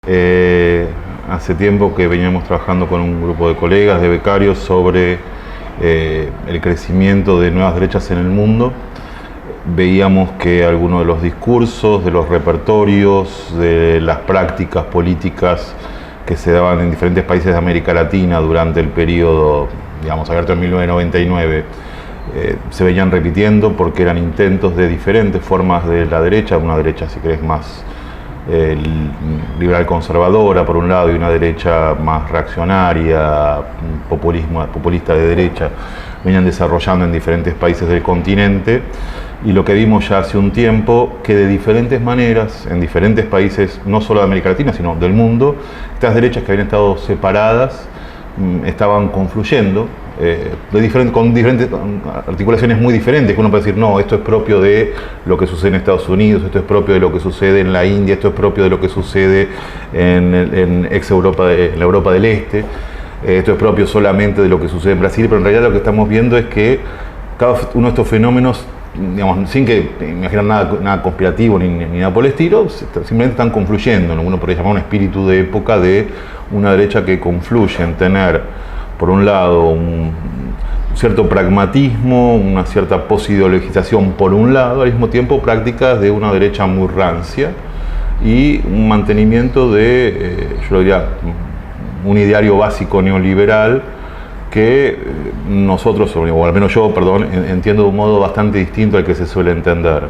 Hace tiempo que veníamos trabajando con un grupo de colegas, de becarios, sobre el crecimiento de nuevas derechas en el mundo. Veíamos que algunos de los discursos, de los repertorios, de las prácticas políticas que se daban en diferentes países de América Latina durante el periodo, digamos, abierto en 1999, se venían repitiendo porque eran intentos de diferentes formas de la derecha, una derecha, si querés, más liberal conservadora por un lado y una derecha más reaccionaria, populista de derecha, venían desarrollando en diferentes países del continente. Y lo que vimos ya hace un tiempo, que de diferentes maneras, en diferentes países, no solo de América Latina, sino del mundo, estas derechas que habían estado separadas estaban confluyendo con diferentes articulaciones muy diferentes, que uno puede decir, no, esto es propio de lo que sucede en Estados Unidos, esto es propio de lo que sucede en la India, esto es propio de lo que sucede en Europa del Este, esto es propio solamente de lo que sucede en Brasil, pero en realidad lo que estamos viendo es que cada uno de estos fenómenos, digamos, sin que imaginar nada conspirativo ni nada por el estilo, simplemente están confluyendo, ¿no? Uno podría llamar un espíritu de época de una derecha que confluye en tener, por un lado, un cierto pragmatismo, una cierta posideologización por un lado, al mismo tiempo prácticas de una derecha muy rancia y un mantenimiento de, yo diría, un ideario básico neoliberal que nosotros, o al menos yo, perdón, entiendo de un modo bastante distinto al que se suele entender.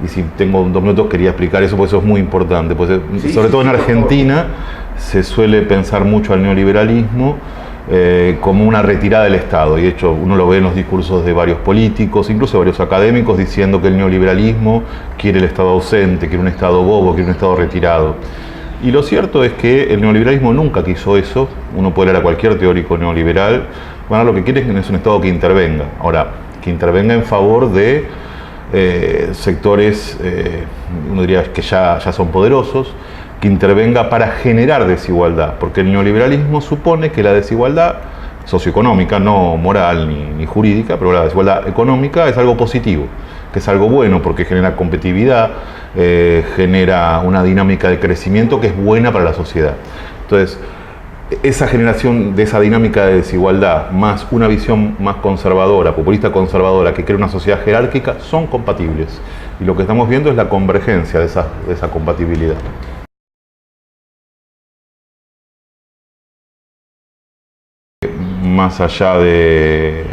Y si tengo 2 minutos quería explicar eso, porque eso es muy importante. Pues, sobre todo en Argentina se suele pensar mucho al neoliberalismo como una retirada del Estado. Y de hecho uno lo ve en los discursos de varios políticos, incluso de varios académicos, diciendo que el neoliberalismo quiere el Estado ausente, quiere un Estado bobo, quiere un Estado retirado. Y lo cierto es que el neoliberalismo nunca quiso eso. Uno puede leer a cualquier teórico neoliberal. Bueno, lo que quiere es un Estado que intervenga. Ahora, que intervenga en favor de sectores, uno diría que ya son poderosos, que intervenga para generar desigualdad. Porque el neoliberalismo supone que la desigualdad socioeconómica, no moral ni jurídica, pero la desigualdad económica es algo positivo, que es algo bueno porque genera competitividad, genera una dinámica de crecimiento que es buena para la sociedad. Entonces, esa generación de esa dinámica de desigualdad, más una visión más conservadora, populista conservadora, que crea una sociedad jerárquica, son compatibles. Y lo que estamos viendo es la convergencia de esa compatibilidad. Más allá de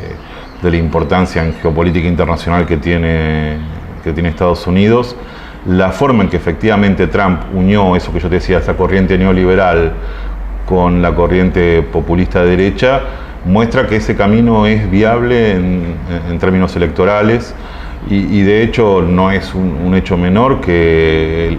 la importancia en geopolítica internacional que tiene Estados Unidos, la forma en que efectivamente Trump unió eso que yo te decía, esa corriente neoliberal con la corriente populista de derecha, muestra que ese camino es viable en términos electorales y de hecho no es un hecho menor que el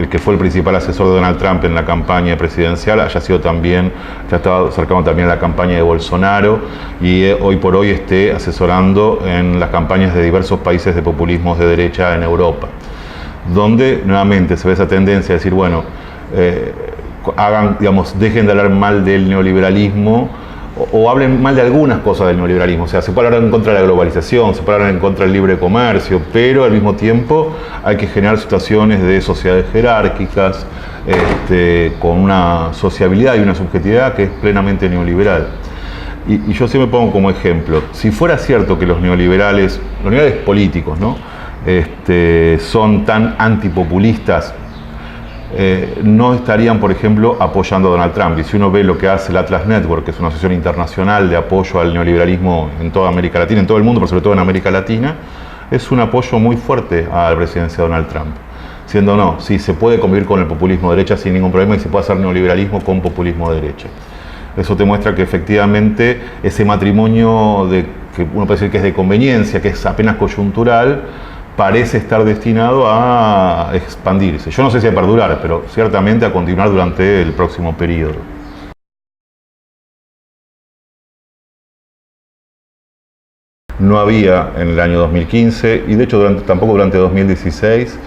que fue el principal asesor de Donald Trump en la campaña presidencial haya sido también, ya estaba cercano también a la campaña de Bolsonaro y hoy por hoy esté asesorando en las campañas de diversos países de populismos de derecha en Europa, donde nuevamente se ve esa tendencia a decir, bueno, dejen de hablar mal del neoliberalismo o hablen mal de algunas cosas del neoliberalismo. O sea, se puede hablar en contra de la globalización, se puede hablar en contra del libre comercio, pero al mismo tiempo hay que generar situaciones de sociedades jerárquicas, con una sociabilidad y una subjetividad que es plenamente neoliberal. Y yo siempre pongo como ejemplo, si fuera cierto que los neoliberales políticos, ¿no?, son tan antipopulistas, no estarían, por ejemplo, apoyando a Donald Trump. Y si uno ve lo que hace el Atlas Network, que es una asociación internacional de apoyo al neoliberalismo en toda América Latina, en todo el mundo, pero sobre todo en América Latina, es un apoyo muy fuerte a la presidencia de Donald Trump. Siendo no, sí, se puede convivir con el populismo de derecha sin ningún problema y se puede hacer neoliberalismo con populismo de derecha. Eso te muestra que efectivamente ese matrimonio que uno puede decir que es de conveniencia, que es apenas coyuntural, parece estar destinado a expandirse. Yo no sé si a perdurar, pero ciertamente a continuar durante el próximo periodo. No había en el año 2015, y de hecho tampoco durante 2016,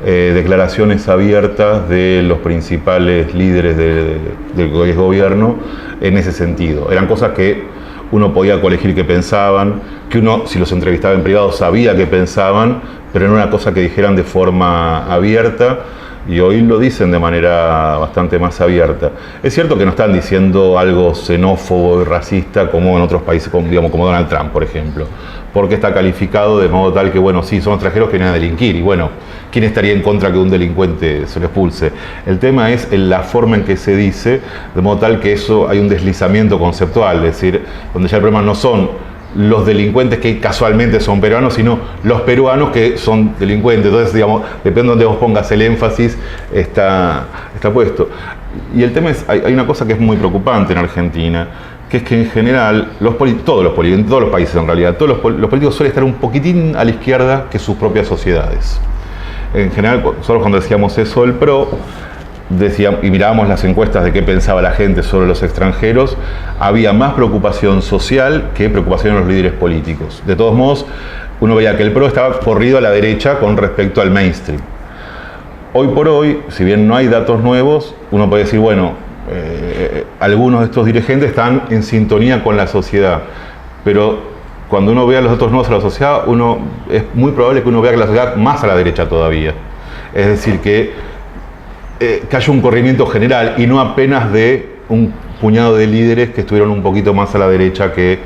declaraciones abiertas de los principales líderes del gobierno en ese sentido. Eran cosas que uno podía colegir que pensaban, que uno, si los entrevistaba en privado, sabía que pensaban, pero no era una cosa que dijeran de forma abierta. y hoy lo dicen de manera bastante más abierta. Es cierto que no están diciendo algo xenófobo y racista como en otros países, como, digamos, como Donald Trump, por ejemplo, porque está calificado de modo tal que, bueno, sí, son extranjeros que vienen a delinquir, y bueno, ¿quién estaría en contra que un delincuente se lo expulse? El tema es en la forma en que se dice, de modo tal que eso hay un deslizamiento conceptual, es decir, donde ya el problema no son los delincuentes que casualmente son peruanos, sino los peruanos que son delincuentes. Entonces, digamos, depende de donde vos pongas el énfasis, está puesto. Y el tema es, hay una cosa que es muy preocupante en Argentina, que es que en general, todos los países en realidad, los políticos suelen estar un poquitín a la izquierda que sus propias sociedades. En general, nosotros cuando decíamos eso del PRO, y mirábamos las encuestas de qué pensaba la gente sobre los extranjeros, había más preocupación social que preocupación en los líderes políticos. De todos modos, uno veía que el PRO estaba corrido a la derecha con respecto al mainstream. Hoy por hoy, si bien no hay datos nuevos, uno puede decir, bueno, algunos de estos dirigentes están en sintonía con la sociedad, pero cuando uno vea los datos nuevos a la sociedad, es muy probable que uno vea que la sociedad más a la derecha todavía. Es decir, que haya un corrimiento general y no apenas de un puñado de líderes que estuvieron un poquito más a la derecha que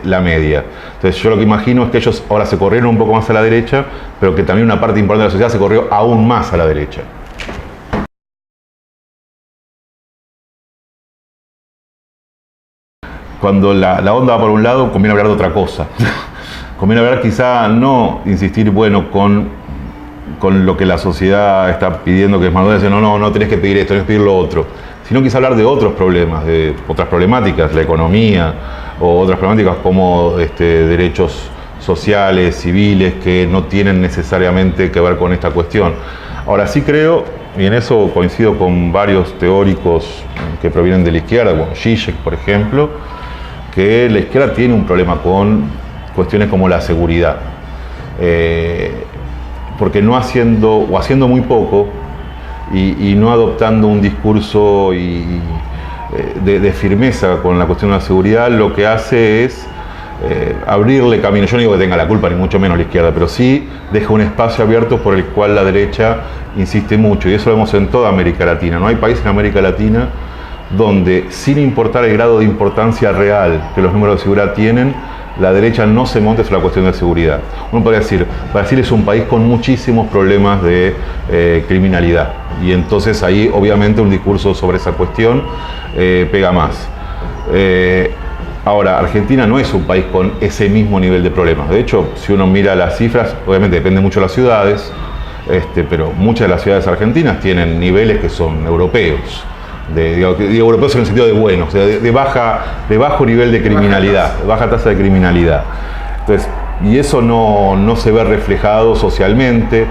la media. Entonces yo lo que imagino es que ellos ahora se corrieron un poco más a la derecha, pero que también una parte importante de la sociedad se corrió aún más a la derecha. Cuando la onda va por un lado, conviene hablar de otra cosa. Conviene hablar quizá no insistir, bueno, con lo que la sociedad está pidiendo, que es más, no tenés que pedir esto, tenés que pedir lo otro, sino quizá hablar de otros problemas, de otras problemáticas, la economía, o otras problemáticas como derechos sociales, civiles, que no tienen necesariamente que ver con esta cuestión. Ahora sí creo, y en eso coincido con varios teóricos que provienen de la izquierda, como Zizek, por ejemplo, que la izquierda tiene un problema con cuestiones como la seguridad. Porque no haciendo, o haciendo muy poco, y no adoptando un discurso de firmeza con la cuestión de la seguridad, lo que hace es abrirle camino. Yo no digo que tenga la culpa, ni mucho menos la izquierda, pero sí deja un espacio abierto por el cual la derecha insiste mucho, y eso lo vemos en toda América Latina. No hay país en América Latina donde, sin importar el grado de importancia real que los números de seguridad tienen, la derecha no se monte sobre la cuestión de seguridad. Uno podría decir, Brasil es un país con muchísimos problemas de criminalidad, y entonces ahí obviamente un discurso sobre esa cuestión pega más. Ahora, Argentina no es un país con ese mismo nivel de problemas. De hecho, si uno mira las cifras, obviamente depende mucho de las ciudades, pero muchas de las ciudades argentinas tienen niveles que son europeos. Digo europeos en el sentido de bueno, o sea, de bajo nivel de criminalidad, baja tasa de criminalidad. Entonces, y eso no se ve reflejado socialmente,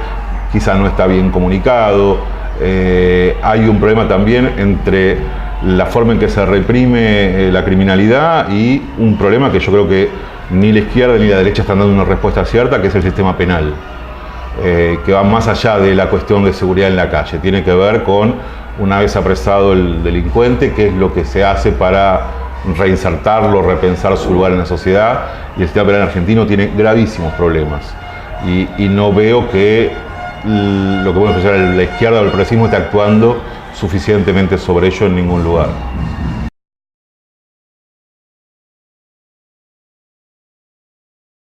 quizá no está bien comunicado. Hay un problema también entre la forma en que se reprime la criminalidad y un problema que yo creo que ni la izquierda ni la derecha están dando una respuesta cierta, que es el sistema penal, que va más allá de la cuestión de seguridad en la calle. Tiene que ver con, una vez apresado el delincuente, qué es lo que se hace para reinsertarlo, repensar su lugar en la sociedad, y el sistema penal argentino tiene gravísimos problemas. Y no veo que lo que podemos pensar la izquierda o el progresismo esté actuando suficientemente sobre ello en ningún lugar.